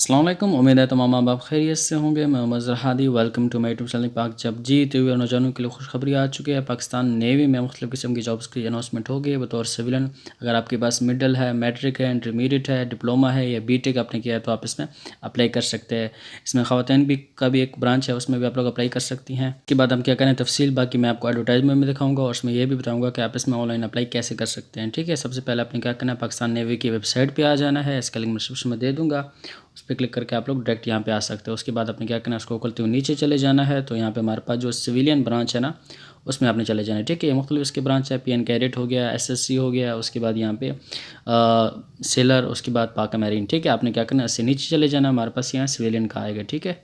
अस्सलाम वालेकुम। उम्मीद है तमाम माँ बाप खैरियत से होंगे। मैं Mazhar Hadi, welcome to my YouTube channel पाक जब जी। तो हुए नौजवानों के लिए खुशखबरी आ चुकी है। पाकिस्तान नेवी में मुख्तलिफ़ किस्म की जॉब्स की अनाउंसमेंट हो गई है बतौर सिविलियन। अगर आपके पास मिडल है, मैट्रिक है, इंटरमीडिएट है, डिप्लोमा है या बीटेक आपने किया है तो आप इसमें अप्लाई कर सकते हैं। इसमें ख़वातीन भी का भी एक ब्रांच है, उसमें भी आप लोग अप्लाई कर सकती हैं। उसके बाद हम क्या करें तफसील बाकी मैं आपको एडवर्टाइजमेंट में दिखाऊंगा और उसमें यह भी बताऊंगा कि आप इसमें ऑनलाइन अप्लाई कैसे कर सकते हैं। ठीक है, सबसे पहले आपने क्या करना है, पाकिस्तान नेवी की वेबसाइट पर आ जाना है। इसका लिंक मैं डिस्क्रिप्शन में दे दूँगा, उस पर क्लिक करके आप लोग डायरेक्ट यहाँ पे आ सकते हो। उसके बाद आपने क्या करना है, उसको खोलते हुए नीचे चले जाना है। तो यहाँ पे हमारे पास जो सिविलियन ब्रांच है ना, उसमें आपने चले जाना है। ठीक है, ये मुख्तलिफ इसके ब्रांच है, पीएन कैडेट हो गया, एसएससी हो गया, उसके बाद यहाँ पे सेलर, उसके बाद पाका मैरीन। ठीक है, आपने क्या करना है, इससे नीचे चले जाना, हमारे पास यहाँ सिविलियन का आएगा। ठीक है,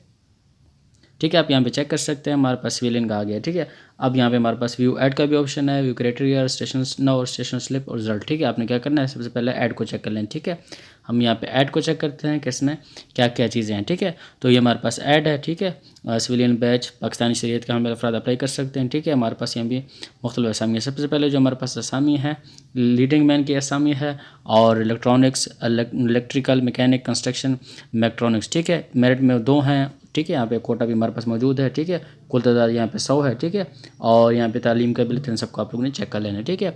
ठीक है, आप यहाँ पे चेक कर सकते हैं, हमारे पास सिविलियन का आ गया। ठीक है, अब यहाँ पे हमारे पास व्यू ऐड का भी ऑप्शन है, व्यू क्राइटेरिया, स्टेशन नाउ और स्टेशन स्लिप और रिजल्ट। ठीक है, आपने क्या करना है, सबसे पहले ऐड को चेक कर लें। ठीक है, हम यहाँ पे ऐड को चेक करते हैं कि इसमें क्या क्या चीज़ें हैं। ठीक है, तो ये हमारे पास ऐड है। ठीक है, सिविलियन बैच पाकिस्तानी शरीयत का हमारे अफराद अप्लाई कर सकते हैं। ठीक है, हमारे पास यहाँ भी मुख्तलिफ असामी है। सबसे पहले जो हमारे पास असामी है, लीडिंग मैन की असामी है और electronics, electrical, mechanic, construction, electronics. ठीक है, मेरिट में 2 हैं। ठीक है, यहाँ पे कोटा भी हमारे पास मौजूद है। ठीक है, कुल तादाद यहाँ पे 100 है। ठीक है, और यहाँ पे तालीम का बिल सबको आप लोगों ने चेक कर लेना है। ठीक है,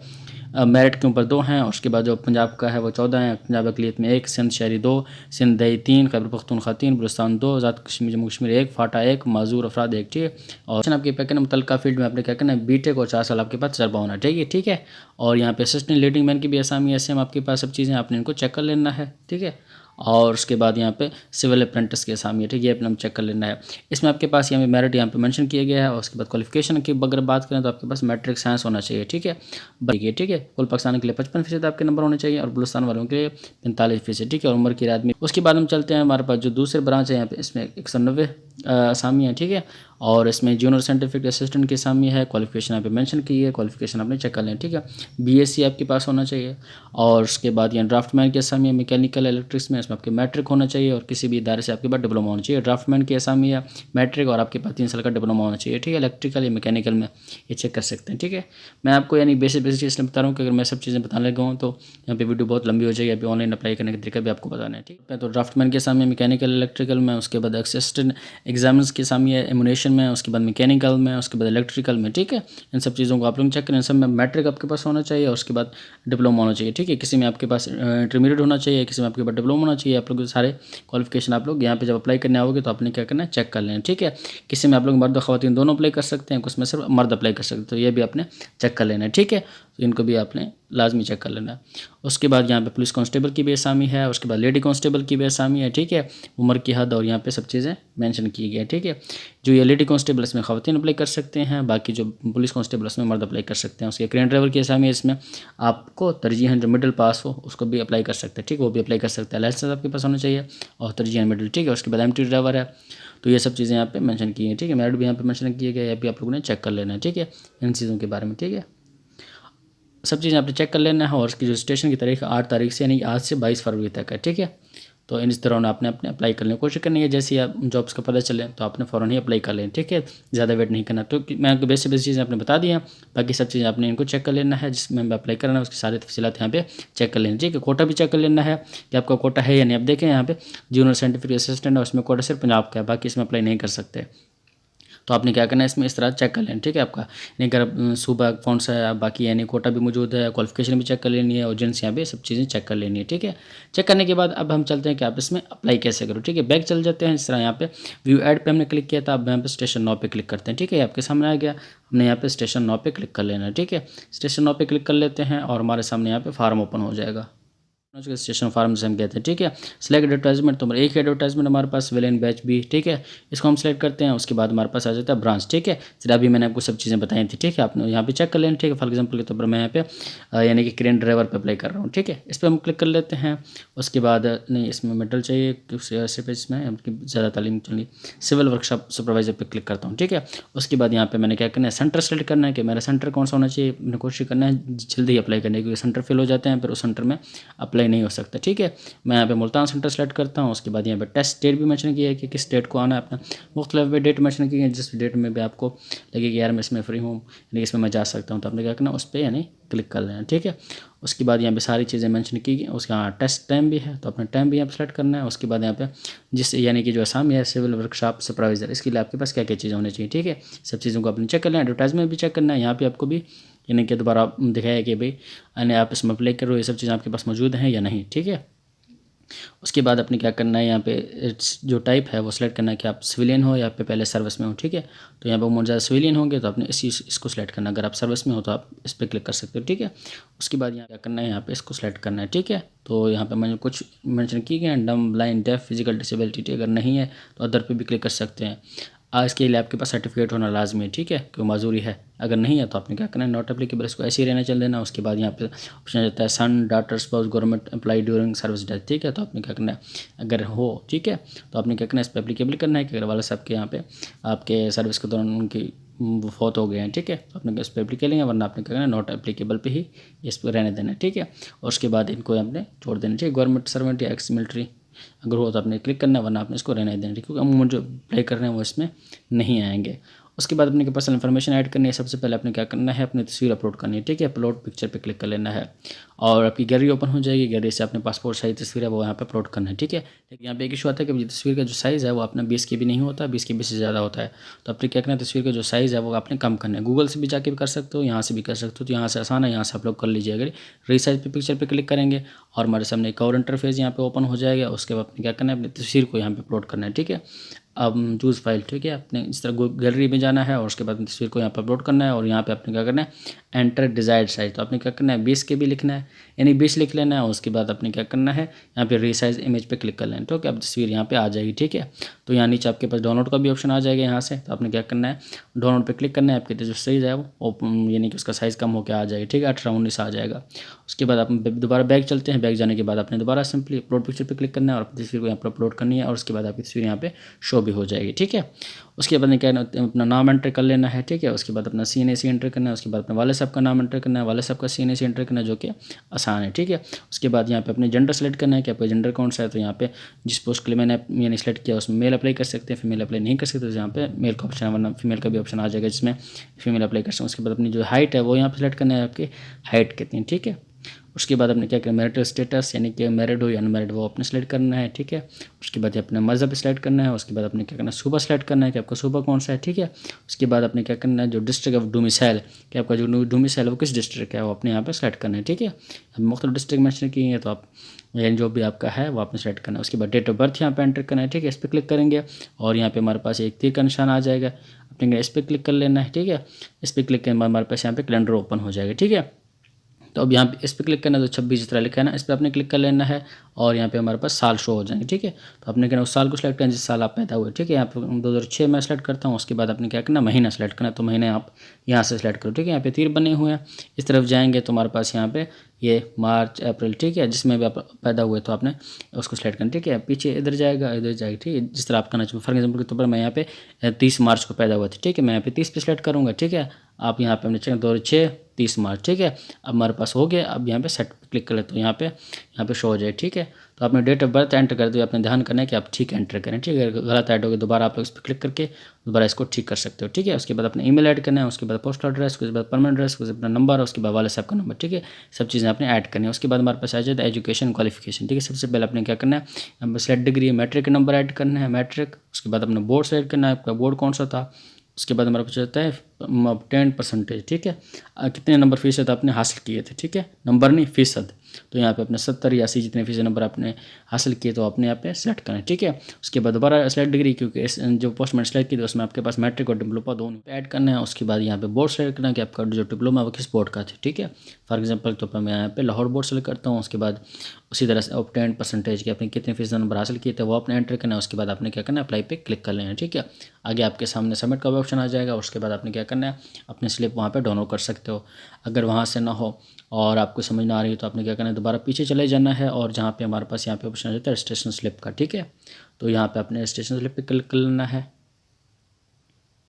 मेरिट के ऊपर 2 हैं और उसके बाद जो पंजाब का है वो 14 है, पंजाब अकलियत में 1, सिंध शहरी 2, सिंध दही 3, खैबर पख्तूनख्वा 3, बलूचिस्तान 2, आज़ाद कश्मीर जम्मू कश्मीर 1, फाटा 1, माजूर अफराद 1। ठीक है, और आपके क्या करना, मुतल्लिका फील्ड में आपने क्या करना है, बीटेक और 4 साल आपके पास तजर्बा होना चाहिए। ठीक है, और यहाँ पे असिस्टेंट लीडिंग मैन की भी असामी ऐसे हम आपके पास सब चीज़ें आपने इनको चेक कर लेना है। ठीक है, और उसके बाद यहाँ पे सिविल अप्रेंटिस की असामी है। ठीक है, ये अपना हम चेक कर लेना है। इसमें आपके पास यहाँ पे मेरिट यहाँ पे मेंशन किया गया है और उसके बाद क्वालिफिकेशन की अगर बात करें तो आपके पास मैट्रिक साइंस होना चाहिए। ठीक है, बल्कि ठीक है, कुल पाकिस्तान के लिए 55% आपके नंबर होने चाहिए और बलूचिस्तान वालों के लिए 45%। ठीक है, और उम्र की आदमी। उसके बाद हम चलते हैं, हमारे पास जो दूसरे ब्रांच है यहाँ पे इसमें 190 असामी है। ठीक है, और इसमें जूनियर साइंटिफिक असिस्टेंट की असामी है। क्वालिफिकेशन यहाँ पे मेंशन की है, क्वालिफिकेशन आपने चेक कर लें। ठीक है, बीएससी आपके पास होना चाहिए और उसके बाद यहाँ ड्राफ्टमैन की असामी है, मैकेनिकल इलेक्ट्रिक्स में, इसमें आपके मैट्रिक होना चाहिए और किसी भी इदारे से आपके पास डिप्लोमा होना चाहिए। ड्राफ्टमैन की असामी है, मैट्रिक और आपके पास 3 साल का डिप्लोमा होना चाहिए। ठीक है, इलेक्ट्रिकल या मैकेनिकल में ये चेक कर सकते हैं। ठीक है, मैं आपको यानी बेसिक बेसिक चीज़ें बता रहा हूँ कि अगर मैं सब चीज़ें बताने लगा हूँ तो यहाँ पे वीडियो बहुत लंबी हो जाएगी। अभी ऑनलाइन अप्लाई करने का तरीका भी आपको बताना है। ठीक है, तो ड्राफ्टमैन के असामी मैकेनिकल इलेक्ट्रिकल में, उसके बाद असिस्टेंट एग्जामिनर्स की असामी है एमुनेशन में, उसके बाद मैकेनिकल में, उसके बाद इलेक्ट्रिकल में। ठीक है, इन सब चीज़ों को आप लोग चेक करें। इन सब में मैट्रिक आपके पास होना चाहिए और उसके बाद डिप्लोमा होना चाहिए। ठीक है, किसी में आपके पास इंटरमीडिएट होना चाहिए, किसी में आपके पास डिप्लोमा होना चाहिए। आप लोग सारे क्वालिफिकेशन आप लोग यहाँ पे जब अप्लाई करने आओगे तो आपने क्या करना है, चेक कर लेना। ठीक है, किसी में आप लोग मर्द और ख़वातीन दोनों अप्लाई कर सकते हैं, कुछ में सिर्फ मर्द अप्लाई कर सकते हैं, तो ये भी आपने चेक कर लेना है। ठीक है, तो इनको भी आपने लाजमी चेक कर लेना है। उसके बाद यहाँ पे पुलिस कांस्टेबल की भी असामी है, उसके बाद लेडी कांस्टेबल की भी असामी है। ठीक है, उम्र की हद और यहाँ पे सब चीज़ें मेंशन की गई है। ठीक है, जो ये लेडी कांस्टेबल इसमें ख़वातीन अप्लाई कर सकते हैं, बाकी जो पुलिस कांस्टेबल इसमें मर्द अप्लाई कर सकते हैं। उसके क्रेन ड्राइवर की असामी है, इसमें आपको तरजीहन जो मिडिल पास हो उसको भी अप्लाई कर सकते हैं। ठीक है, वो भी अप्लाई कर सकते हैं, लाइसेंस आपके पास होना चाहिए और तरजीहन मिडिल। ठीक है, उसके बाद एमटी ड्राइवर है, तो ये सब चीज़ें यहाँ पे मेंशन की हैं। ठीक है, मेरिट भी यहाँ पे मेंशन किए गए, ये भी आप लोगों ने चेक कर लेना है। ठीक है, इन चीज़ों के बारे में। ठीक है, सब चीज़ें आपने चेक कर लेना है और उसकी जो स्टेशन की तारीख 8 तारीख से यानी आज से 22 फरवरी तक है। ठीक है, तो इन इस तरह आपने अपने अप्लाई करने की कोशिश करनी है। जैसे ही आप जॉब्स का पता चले तो आपने फ़ौरन ही अप्लाई कर लें। ठीक है, ज़्यादा वेट नहीं करना। तो मैं आपको बेसिक बेसिक चीज़ें आपने बता दी हैं, बाकी सब चीज़ें आपने इनको चेक कर लेना है। जिसमें अप्लाई करना है उसकी सारी तफसीलात यहाँ पे चेक कर लेना। ठीक है, कोटा भी चेक कर लेना है कि आपका कोटा है या नहीं। आप देखें यहाँ पे जूनियर साइंटिफिक असिस्टेंट है, उसमें कोटा सिर्फ पंजाब का है, बाकी इसमें अप्लाई नहीं कर सकते। तो आपने क्या करना है, इसमें इस तरह चेक कर लेना। ठीक है, आपका यानी अगर सूबा कौन सा है, बाकी यानी कोटा भी मौजूद है, क्वालिफिकेशन भी चेक कर लेनी है और एजेंसी यहाँ पे सब चीज़ें चेक कर लेनी है। ठीक है, चेक करने के बाद अब हम चलते हैं कि आप इसमें अप्लाई कैसे करो। ठीक है, बैक चल जाते हैं। इस तरह यहाँ पे व्यू ऐड पे हमने क्लिक किया था, अब यहाँ पे स्टेशन 9 पे क्लिक करते हैं। ठीक है, आपके सामने आ गया, हमने यहाँ पे स्टेशन 9 पे क्लिक कर लेना है। ठीक है, स्टेशन 9 पे क्लिक कर लेते हैं और हमारे सामने यहाँ पे फार्म ओपन हो जाएगा। स्टेशन फार्म से हम कहते हैं। ठीक है, सिलेक्ट एडवर्टाइजमेंट, तो एक एडवर्टाइजमेंट हमारे पास सिविलियन बैच भी। ठीक है, इसको हम सेलेक्ट करते हैं। उसके बाद हमारे पास आ जाता है ब्रांच। ठीक है, फिर अभी मैंने आपको सब चीज़ें बताई थी। ठीक है, आपने यहाँ पे चेक कर लेना। ठीक है, फॉर एग्जांपल के तौर पर मैं यहाँ पे यानी कि क्रेन ड्राइवर पे अप्लाई कर रहा हूँ। ठीक है, इस पर हम क्लिक कर लेते हैं। उसके बाद नहीं, इसमें मेडल चाहिए, सिर्फ इसमें ज़्यादा तालीम चलिए सिविल वर्कशॉप सुपरवाइजर पर क्लिक करता हूँ। ठीक है, उसके बाद यहाँ पे मैंने क्या करना है, सेंटर सेलेक्ट करना है कि मेरा सेंटर कौन सा होना चाहिए। मैंने कोशिश करना है जल्दी अप्लाई करने की, क्योंकि सेंटर फिल हो जाते हैं, फिर उस सेंटर में अप्लाई अप्लाई नहीं हो सकता। ठीक है, मैं यहाँ पे मुल्तान सेंटर सेलेक्ट करता हूँ। उसके बाद यहाँ पे टेस्ट डेट भी मेंशन किया है कि किस डेट को आना है अपना। मुख्तलिफ डेट मेंशन की है, जिस डेट में भी आपको लगे कि यार मैं इसमें फ्री हूँ, यानी इसमें मैं जा सकता हूँ, तो आपने क्या करना, उस पर यानी क्लिक कर लेना। ठीक है, उसके बाद यहाँ पे सारी चीज़ें मेंशन की गई। उसका टेस्ट टाइम भी है, तो अपना टाइम भी यहाँ पे सेलेक्ट करना है। उसके बाद यहाँ पे जिस यानी कि जो आसाम है सिविल वर्कशॉप सुपरवाइजर, इसके लिए आपके पास क्या क्या चीज़ें होनी चाहिए। ठीक है, सब चीज़ों को आपने चेक करना है। एडवर्टाइजमेंट भी चेक करना है, यहाँ पे आपको भी यानी कि दोबारा दिखाया कि भाई यानी आप इसमें अप्लाई करो, ये सब चीज़ें आपके पास मौजूद हैं या नहीं। ठीक है, उसके बाद अपने क्या करना है, यहाँ पे जो टाइप है वो सिलेक्ट करना है कि आप सिविलियन हो या पे पहले सर्विस में हो। ठीक है, तो यहाँ पर मौजूदा सिविलियन होंगे तो आपने इसको सिलेक्ट करना है। अगर आप सर्विस में हो तो आप इस पर क्लिक कर सकते हो। ठीक है, उसके बाद यहाँ क्या करना है, यहाँ पे इसको सिलेक्ट करना है। ठीक है, तो यहाँ पे मैंने कुछ मेंशन की गए हैं, डम, ब्लाइंड, डेफ, फिजिकल डिसेबिलिटी। अगर नहीं है तो अदर पे भी क्लिक कर सकते हैं। इसके लिए आपके पास सर्टिफिकेट होना लाजमी है। ठीक है, क्यों माजूरी है। अगर नहीं है तो आपने क्या करना है, नॉट एप्लीकेबल, इसको ऐसे ही रहना चल देना। उसके बाद यहाँ पे ऑप्शन आ जाता है son, daughter, spouse, government employ during service death. ठीक है, तो आपने क्या करना है, अगर हो ठीक है तो आपने क्या करना है, इस पर एप्लीकेबल करना है कि अगर वाला साहब के यहाँ पे आपके सर्विस के दौरान उनकी फौत हो गए हैं। ठीक है, तो आपने इस पर एप्लीकेबल लेंगे, वरना आपने क्या करना है, नॉट एप्लीकेबल पे ही इस पर रहने देना है। ठीक है, और उसके बाद इनको आपने छोड़ देना चाहिए। गवर्नमेंट सर्वेंट या एक्स मिलिट्री अगर हो तो आपने क्लिक करना है, वरना आपने इसको रहने देना। क्योंकि अमूमन जो अप्लाई कर रहे हैं वो इसमें नहीं आएंगे। उसके बाद अपने पर्सनल इन्फॉर्मेशन ऐड करनी है। सबसे पहले आपने क्या करना है, अपनी तस्वीर अपलोड करनी है। ठीक है, अपलोड पिक्चर पे क्लिक कर लेना है और आपकी गैलरी ओपन हो जाएगी। गैलरी से अपने पासपोर्ट साइज तस्वीर है वो यहाँ पे अपलोड करना है। ठीक है, लेकिन यहाँ पे एक इशू आता है कि तस्वीर का जो साइज़ है वो अपना 20 KB नहीं होता, 20 KB से ज़्यादा होता है। तो आपने क्या करना है, तस्वीर का जो साइज़ है वो आपने कम करना है। गूगल से भी जाके भी कर सकते हो, यहाँ से भी कर सकते हो। तो यहाँ से आसान है, यहाँ से आप लोग कर लीजिए। अगर रीसाइज पे पिक्चर पे क्लिक करेंगे और हमारे सामने एक और इंटरफेस यहाँ पे ओपन हो जाएगा। उसके बाद आपने क्या करना है, अपनी तस्वीर को यहाँ पे अपलोड करना है। ठीक है, अब चूज़ फाइल। ठीक है, आपने इस तरह गैलरी में जाना है और उसके बाद तस्वीर को यहाँ पर अपलोड करना है और यहाँ पे आपने क्या करना है, एंटर डिजायर्ड साइज। तो आपने क्या करना है, 20 KB लिखना है, यानी 20 लिख लेना है। उसके बाद आपने क्या करना है, यहाँ पे रीसाइज इमेज पे क्लिक कर लेना है। तो अब तस्वीर यहाँ पे आ जाएगी। ठीक है, तो यहाँ नीचे आपके पास डाउनलोड का भी ऑप्शन आ जाएगा यहाँ से। तो आपने क्या करना है, डाउनलोड पे क्लिक करना है। आपके जो साइज़ है वो यानी कि उसका साइज़ कम होकर आ जाएगा। ठीक है, 18-19 आ जाएगा। उसके बाद आप दोबारा बैक चलते हैं। बैक जाने के बाद आपने दोबारा सिंपली अपलोड पिक्चर पे क्लिक करना है और अपनी तस्वीर को यहाँ पर अपलोड करनी है और उसके बाद आपकी तस्वीर यहाँ पे शो भी हो जाएगी। ठीक है, उसके बाद क्या अपना नाम एंटर कर लेना है। ठीक है, उसके बाद अपना CNAC एंटर करना है। उसके बाद अपने वाले साहब का नाम एंटर करना है, वाले साहब का CNAC एंटर करना है, जो कि आसान है। ठीक है, उसके बाद यहाँ पे अपने जेंडर सेलेक्ट करना है कि आपका जेंडर कौन सा है। तो यहाँ पे जिस पोस्ट के लिए मैंने यानी सेलेक्ट किया उसमें मेल अप्लाई कर सकते हैं, फीमेल अप्लाई नहीं कर सकते। तो यहाँ पे मेल का ऑप्शन है, वरना फीमेल का भी ऑप्शन आ जाएगा जिसमें फीमेल अप्लाई कर सकते हैं। उसके बाद अपनी जो हाइट है वो यहाँ पे सेलेक्ट करना है, आपकी हाइट कितनी है। ठीक है, उसके बाद आपने क्या करना, मैरिटल स्टेटस यानी कि मैरिड हो या अनमैरिड वो अपने सेलेक्ट करना है। ठीक है, उसके बाद अपना मज़हब सेलेक्ट करना है। उसके बाद आपने क्या करना है, सूबा सेलेक्ट करना है कि आपका सूबा कौन सा है। ठीक है, उसके बाद आपने क्या करना है, जो डिस्ट्रिक्ट ऑफ डोमिसाइल कि आपका जो डोमिसाइल है वो किस डिस्ट्रिक्ट का है वो अपने यहाँ पे सेलेक्ट करना है। ठीक है, अब मुख्तलिफ डिस्ट्रिक्ट मेंशन किए हैं तो आप यानी जो भी आपका है वो आपने सेलेक्ट करना है। उसके बाद डेट ऑफ बर्थ यहाँ पे एंटर करना है। ठीक है, इस पर क्लिक करेंगे और यहाँ पे हमारे पास एक तीर का निशान आ जाएगा, अपने इस पर क्लिक कर लेना है। ठीक है, इस पर क्लिक करने के बाद हमारे पास यहाँ पे कैलेंडर ओपन हो जाएगा। ठीक है, तो अब यहाँ पे इस पर क्लिक करना है, तो 26 जिस तरह लिखा है ना, इस पर आपने क्लिक कर लेना है और यहाँ पे हमारे पास साल शो हो जाएंगे। ठीक है, तो आपने कहना उस साल को सिलेक्ट करना जिस साल आप पैदा हुए। ठीक है, यहाँ पे 2006 में सेलेक्ट करता हूँ। उसके बाद आपने क्या करना, महीना सेलेक्ट करना है, तो महीने आप यहाँ से सिलेक्ट करो। ठीक है, यहाँ पे तीर बने हुए हैं, इस तरफ जाएंगे तो हमारे पास यहाँ पे ये मार्च, अप्रैल। ठीक है, जिसमें भी आप पैदा हुए तो आपने उसको सेलेक्ट करना। ठीक है, पीछे इधर जाएगा, इधर जाएगा। ठीक है, जिस तरह आप करना चाहिए। फॉर एग्जाम्पल के तौर पर मैं यहाँ पे 30 मार्च को पैदा हुआ था। ठीक है, मैं यहाँ पे 30 पे सेलेक्ट करूँगा। ठीक है, आप यहाँ पे हमने चेक 2006 30 मार्च। ठीक है, अब हमारे पास हो गया। अब यहाँ पे सेट पे क्लिक कर लेते हो, यहाँ पे शो हो जाए। ठीक है, तो आपने डेट ऑफ बर्थ एंटर कर दिया, आपने ध्यान करना है कि आप ठीक एंटर करें। ठीक है, अगर गलत ऐड हो गया दोबारा आप इस पर क्लिक करके दोबारा इसको ठीक कर सकते हो। ठीक है, उसके बाद अपने ईमेल ऐड करना है, उसके बाद पोस्टल एड्रेस, उसके बाद परमानेंट एड्रेस, उसके बाद अपना नंबर, उसके बाद वाले साहब का नंबर। ठीक है, सब चीज़ें आपने ऐड करनी है। उसके बाद हमारे पास आ जाता है एजुकेशन क्वालिफिकेशन। ठीक है, सबसे पहले आपने क्या करना है, सेलेक्ट डिग्री, मैट्रिक का नंबर ऐड करना है, मैट्रिक। उसके बाद अपना बोर्ड सेलेक्ट करना है, आपका बोर्ड कौन सा था। उसके बाद हमारे पास जाता है 10%। ठीक है, कितने नंबर फीसद आपने हासिल किए थे। ठीक है, नंबर नहीं फीसद। तो यहाँ पे अपने 70 या 80 जितने फीसद नंबर आपने हासिल किए तो अपने यहाँ पे सेलेक्ट करना है। ठीक है, उसके बाद दोबारा सेलेक्ट डिग्री, क्योंकि जो पोस्ट मैंने सेलेक्ट की थी उसमें आपके पास मैट्रिक और डिप्लोमा दोनों ऐड करना है। उसके बाद यहाँ पे बोर्ड सेलेक्ट करना है कि आपका जो डिप्लोमा वो किस बोर्ड का था। ठीक है, फॉर एग्जाम्पल तो मैं यहाँ पे लाहौर बोर्ड सेलेक्ट करता हूँ। उसके बाद उसी तरह से 10% के अपने कितने फीसद नंबर हासिल किए थे वो आपने एंटर करना है। उसके बाद आपने क्या करना है, अप्लाई पे क्लिक कर लेना है। ठीक है, आगे आपके सामने सबमिट का भी ऑप्शन आ जाएगा। उसके बाद आपने क्या करना है, अपनी स्लिप वहाँ पे डाउनलोड कर सकते हो। अगर वहाँ से ना हो और आपको समझ ना आ रही हो तो आपने क्या करना है, दोबारा पीछे चले जाना है और जहाँ पे हमारे पास यहाँ पे ऑप्शन आ जाता है रजिस्ट्रेशन स्लिप का। ठीक है, तो यहाँ पे अपने रजिस्ट्रेशन स्लिप पे क्लिक कर लेना है।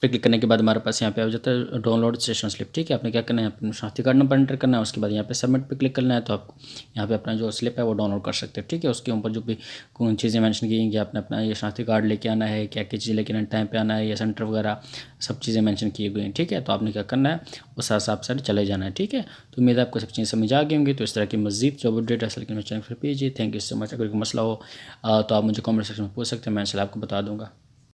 पे क्लिक करने के बाद हमारे पास यहाँ पे आ जाता है डाउनलोड सेशन स्लिप। ठीक है, आपने क्या करना है, अपना शनाख्ती कार्ड नंबर एंटर करना है, उसके बाद यहाँ पे सबमिट पे क्लिक करना है, तो आप यहाँ पे अपना जो स्लिप है वो डाउनलोड कर सकते हैं। ठीक है, उसके ऊपर जो भी कौन चीज़ें मेंशन की गई, आपने अपना ये शनाख्ती कार्ड लेके आना है, क्या क्या चीज़ें लेके आना, टाइम पे आना है, या सेंटर वगैरह सब चीज़ें मेंशन की गई हैं। ठीक है, तो आपने क्या करना है, उस हिसाब से चले जाना है। ठीक है, तो उम्मीद है आपको सब चीज़ें समझ आ गई होंगी। तो इस तरह की मज़ीद जॉब अपडेट हासिल करने चैनल पर भेजिए। Thank you so much. अगर कोई मसला हो तो आप मुझे कमेंट सेक्शन में पूछ सकते हैं, मैं इंशाल्लाह आपको बता दूँगा।